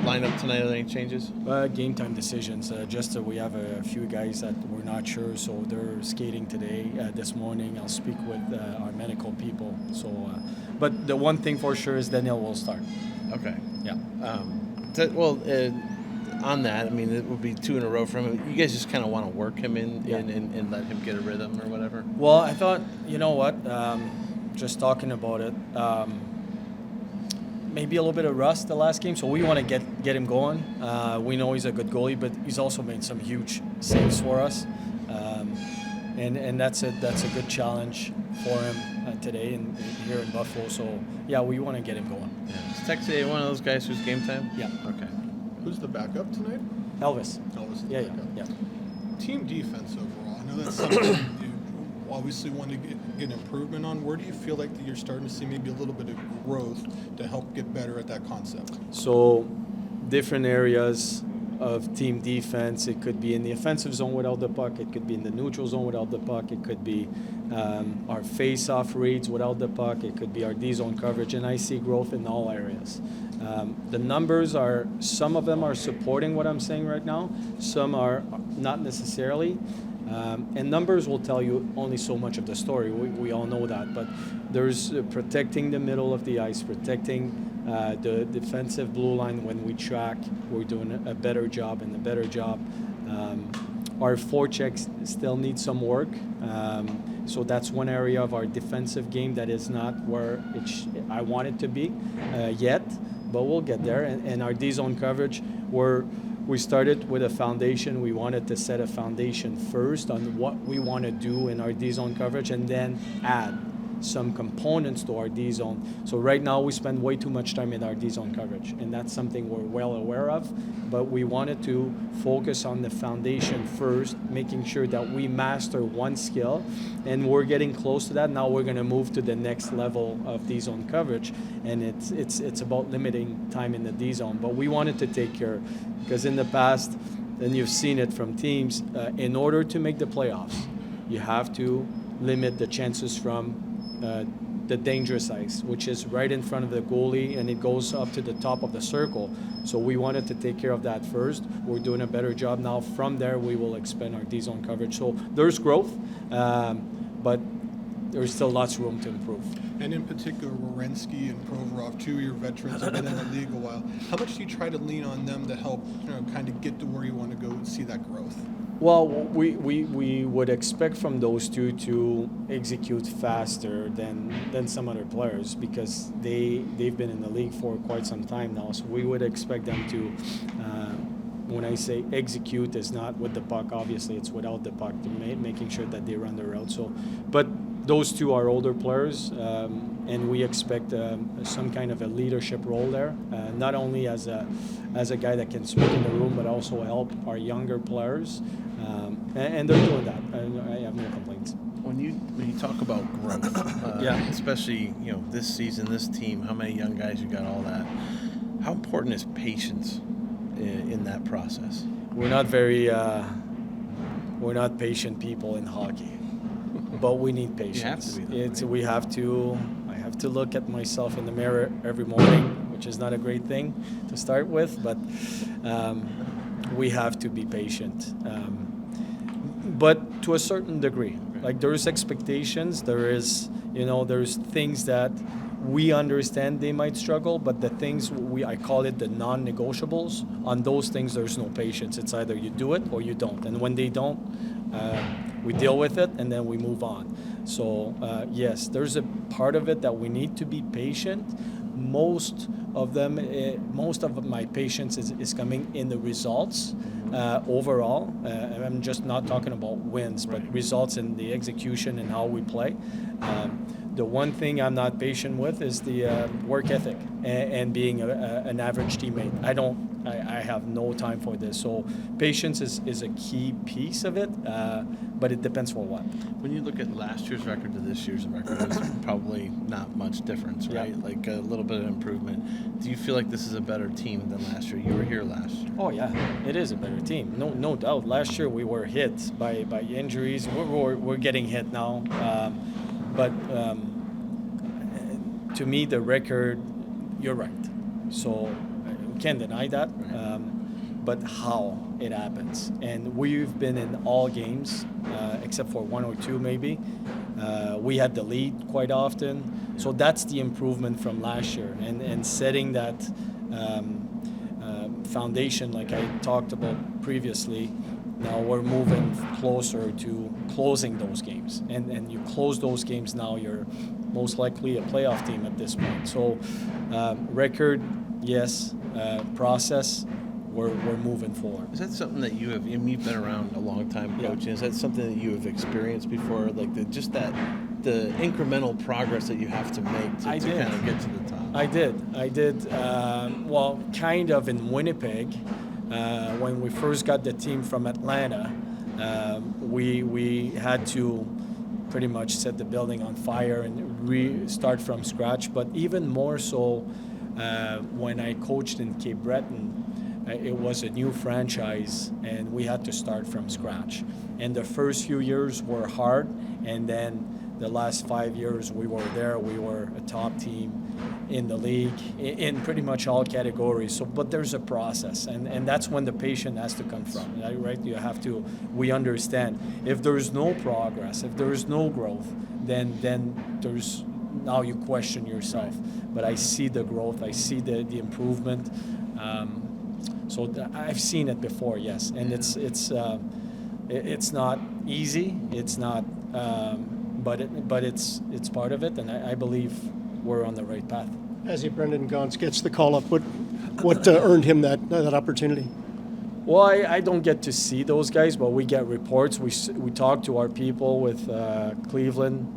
lineup tonight? Are there any changes? Game time decisions. Just we have a few guys that we're not sure, so they're skating today. This morning, I'll speak with our medical people. So, but the one thing for sure is Daniel will start. Okay. Yeah. On that, I mean, it would be 2 in a row for him. You guys just kind of want to work him in and let him get a rhythm or whatever? Well, I thought, you know what, just talking about it, maybe a little bit of rust the last game, so we want to get him going. We know he's a good goalie, but he's also made some huge saves for us. And that's a good challenge for him today and here in Buffalo. So, yeah, we want to get him going. Yeah. Is Texier one of those guys who's game time? Yeah. Okay. Who's the backup tonight? Elvis. Elvis. Yeah. Team defense overall. I know that's something you obviously want to get improvement on. Where do you feel like that you're starting to see maybe a little bit of growth to help get better at that concept? So, different areas of team defense. It could be in the offensive zone without the puck. It could be in the neutral zone without the puck. It could be our face-off reads without the puck. It could be our D-zone coverage. And I see growth in all areas. The numbers are, some of them are supporting what I'm saying right now. Some are not necessarily. And numbers will tell you only so much of the story. We all know that. But there's protecting the middle of the ice, protecting the defensive blue line when we track. We're doing a better job and a better job. Our forechecks still need some work. So that's one area of our defensive game that is not where I want it to be yet, but we'll get there. And our D-zone coverage, we started with a foundation. We wanted to set a foundation first on what we want to do in our D-zone coverage and then add some components to our D-zone. So right now we spend way too much time in our D-zone coverage, and that's something we're well aware of, but we wanted to focus on the foundation first, making sure that we master one skill, and we're getting close to that. Now we're going to move to the next level of D-zone coverage, and it's about limiting time in the D-zone, but we wanted to take care, because in the past, and you've seen it from teams, in order to make the playoffs, you have to limit the chances from the dangerous ice, which is right in front of the goalie, and it goes up to the top of the circle. So we wanted to take care of that first. We're doing a better job now. From there, we will expand our D-zone coverage. So there's growth, but there's still lots of room to improve. And in particular, Werenski and Provorov, 2 of your veterans have been in the league a while. How much do you try to lean on them to help, kind of get to where you want to go and see that growth? Well, we would expect from those two to execute faster than some other players, because they've been in the league for quite some time now. So we would expect them to, when I say execute, is not with the puck. Obviously, it's without the puck, to making sure that they run the route. So, but those two are older players, and we expect some kind of a leadership role there, not only as a guy that can speak in the room, but also help our younger players, and they're doing that. I have no complaints. When you talk about growth, especially this season, this team, how many young guys you got, all that. How important is patience in that process? We're not patient people in hockey. But we need patience. You have to be, I have to look at myself in the mirror every morning, which is not a great thing to start with, but we have to be patient. But to a certain degree, like there's expectations, there's things that we understand they might struggle, but the things I call it the non-negotiables. On those things, there's no patience. It's either you do it or you don't. And when they don't, we deal with it and then we move on. So yes, there's a part of it that we need to be patient. Most of my patience is coming in the results overall. I'm just not talking about wins, but results in the execution and how we play. The one thing I'm not patient with is the work ethic and being an average teammate. I have no time for this. So patience is a key piece of it, but it depends for what. When you look at last year's record to this year's record, there's probably not much difference, right? Yeah. Like a little bit of improvement. Do you feel like this is a better team than last year? You were here last year. Oh yeah, it is a better team. No doubt. Last year we were hit by injuries. We're getting hit now. But to me, the record, you're right. So can't deny that. But how it happens. And we've been in all games, except for 1 or 2 maybe. We had the lead quite often. So that's the improvement from last year. And setting that foundation like I talked about previously, now we're moving closer to closing those games. And you close those games now, you're most likely a playoff team at this point. So record, yes. Process, we're moving forward. Is that something that you've been around a long time coaching? Is that something that you have experienced before? Like the incremental progress that you have to make to kind of get to the top? I did. Well, kind of in Winnipeg, when we first got the team from Atlanta, we had to pretty much set the building on fire and restart from scratch. But even more so, when I coached in Cape Breton, it was a new franchise, and we had to start from scratch. And the first few years were hard, and then the last 5 years we were there. We were a top team in the league in pretty much all categories. So, but there's a process, and that's when the patience has to come from, right? We understand if there's no progress, if there's no growth, then there's, now you question yourself. But I see the growth, I see the improvement. So I've seen it before, yes, and it's not easy. It's not, but it's part of it, and I believe we're on the right path. As Brendan Gaunce gets the call up, what earned him that opportunity? Well, I don't get to see those guys, but we get reports. We talk to our people with Cleveland,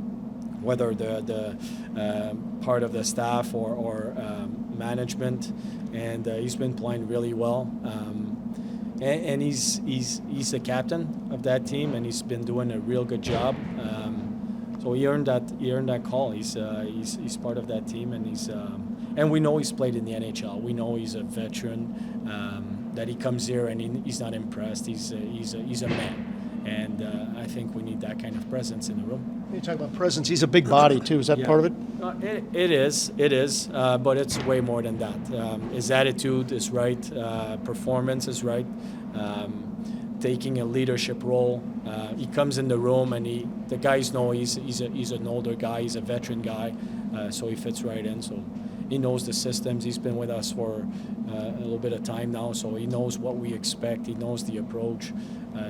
whether the part of the staff or management, and he's been playing really well. And he's the captain of that team, and he's been doing a real good job. So he earned that call. He's part of that team, and we know he's played in the NHL. We know he's a veteran. That he comes here and he's not impressed. He's a man, and I think we need that kind of presence in the room. You talk about presence. He's a big body too. Is that part of it? It is, but it's way more than that. His attitude is right. Performance is right. Taking a leadership role. He comes in the room, and the guys know he's an older guy. He's a veteran guy, so he fits right in. So he knows the systems. He's been with us for a little bit of time now, so he knows what we expect. He knows the approach.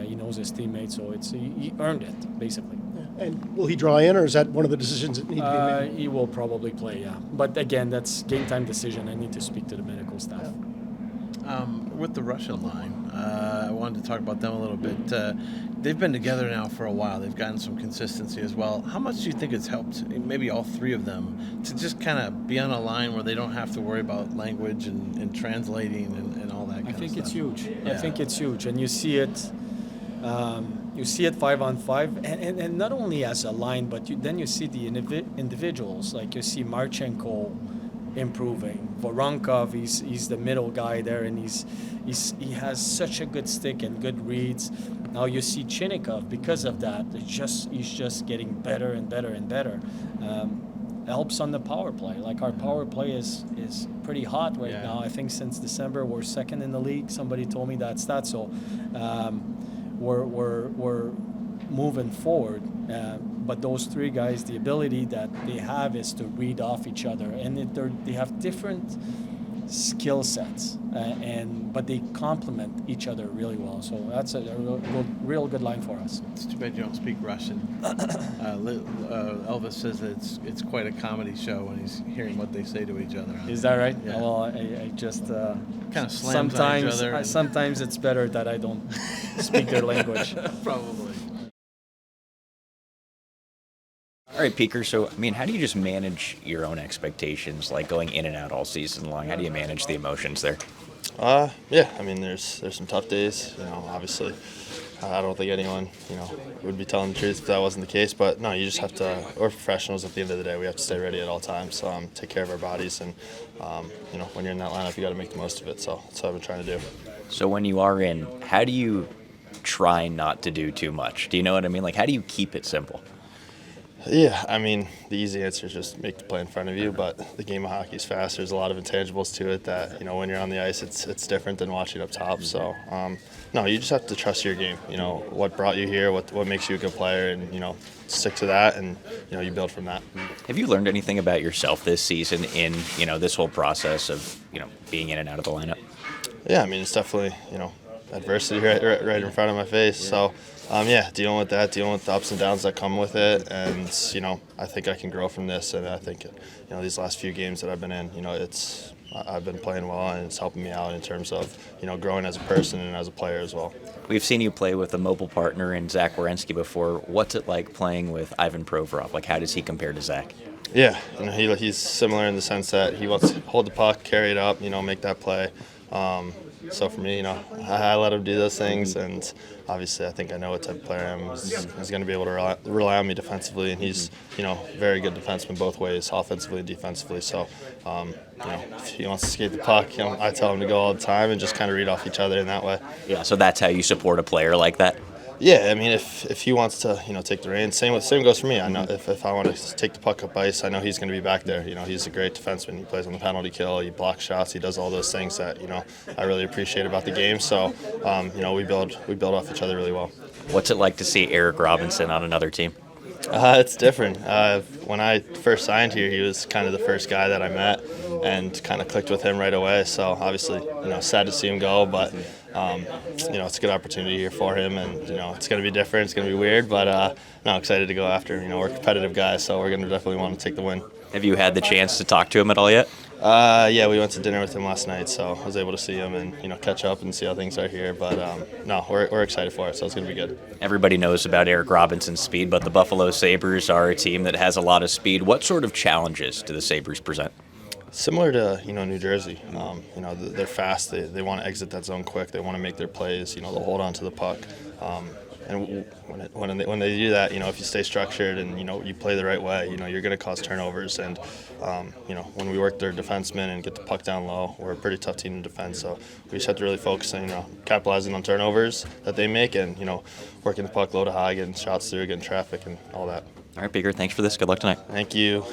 He knows his teammates. So he earned it basically. And will he draw in, or is that one of the decisions that need to be made? He will probably play, yeah. But again, that's game time decision. I need to speak to the medical staff. With the Russian line, I wanted to talk about them a little bit. They've been together now for a while. They've gotten some consistency as well. How much do you think it's helped, maybe all three of them, to just kind of be on a line where they don't have to worry about language and translating and all that kind of stuff? I think it's huge. Yeah. I think it's huge. And you see it 5-on-5, and not only as a line, but then you see the individuals. Like you see Marchenko improving. Voronkov, he's the middle guy there, and he has such a good stick and good reads. Now you see Chinnikov, because of that, he's just getting better and better and better. Helps on the power play. Like our power play is pretty hot right now. I think since December we're second in the league. Somebody told me that stat. So we're moving forward. But those three guys, the ability that they have is to read off each other, and they have different skill sets, but they complement each other really well. So that's a real good line for us. It's too bad you don't speak Russian. Elvis says that it's quite a comedy show when he's hearing what they say to each other. Is that right? Yeah. Well, I just kind of slams on each other. Sometimes it's better that I don't speak their language. Probably. All right, Peeke. So, how do you just manage your own expectations, like going in and out all season long? How do you manage the emotions there? There's some tough days. Obviously, I don't think anyone, would be telling the truth if that wasn't the case. But no, you just have to. We're professionals at the end of the day. We have to stay ready at all times. Take care of our bodies, and when you're in that lineup, you got to make the most of it. So that's what I've been trying to do. So when you are in, how do you try not to do too much? Do you know what I mean? Like, how do you keep it simple? Yeah, I mean, the easy answer is just make the play in front of you, but the game of hockey is fast. There's a lot of intangibles to it that, when you're on the ice, it's different than watching up top. So, no, you just have to trust your game. What brought you here, what makes you a good player, and, stick to that, and, you build from that. Have you learned anything about yourself this season in, this whole process of, being in and out of the lineup? Yeah, I mean, it's definitely, adversity right in front of my face. So, yeah, dealing with that, dealing with the ups and downs that come with it, and I think I can grow from this. And I think these last few games that I've been in, I've been playing well, and it's helping me out in terms of growing as a person and as a player as well. We've seen you play with a mobile partner in Zach Werenski before. What's it like playing with Ivan Provorov? Like, how does he compare to Zach? Yeah, he's similar in the sense that he wants to hold the puck, carry it up, make that play. So for me, I let him do those things, and obviously I think I know what type of player I am. He's going to be able to rely on me defensively, and he's very good defenseman both ways, offensively and defensively. So if he wants to skate the puck, I tell him to go all the time and just kind of read off each other in that way. Yeah, so that's how you support a player like that? Yeah, I mean, if he wants to, take the reins, same goes for me. I know if I want to take the puck up ice, I know he's going to be back there. He's a great defenseman. He plays on the penalty kill. He blocks shots. He does all those things that I really appreciate about the game. So, we build off each other really well. What's it like to see Eric Robinson on another team? It's different. When I first signed here, he was kind of the first guy that I met, and kind of clicked with him right away. So obviously, sad to see him go, but it's a good opportunity here for him, and it's going to be different. It's going to be weird, but excited to go after. We're competitive guys, so we're going to definitely want to take the win. Have you had the chance to talk to him at all yet? Yeah, we went to dinner with him last night, so I was able to see him and catch up and see how things are here. But we're excited for it, so it's going to be good. Everybody knows about Eric Robinson's speed, but the Buffalo Sabres are a team that has a lot of speed. What sort of challenges do the Sabres present? Similar to New Jersey, they're fast. They want to exit that zone quick. They want to make their plays. They'll hold on to the puck. And when they do that, if you stay structured and you play the right way, you're going to cause turnovers. And when we work their defensemen and get the puck down low, we're a pretty tough team to defend. So we just have to really focus on capitalizing on turnovers that they make, and working the puck low to high, getting shots through, getting traffic, and all that. All right, Peeke, thanks for this. Good luck tonight. Thank you.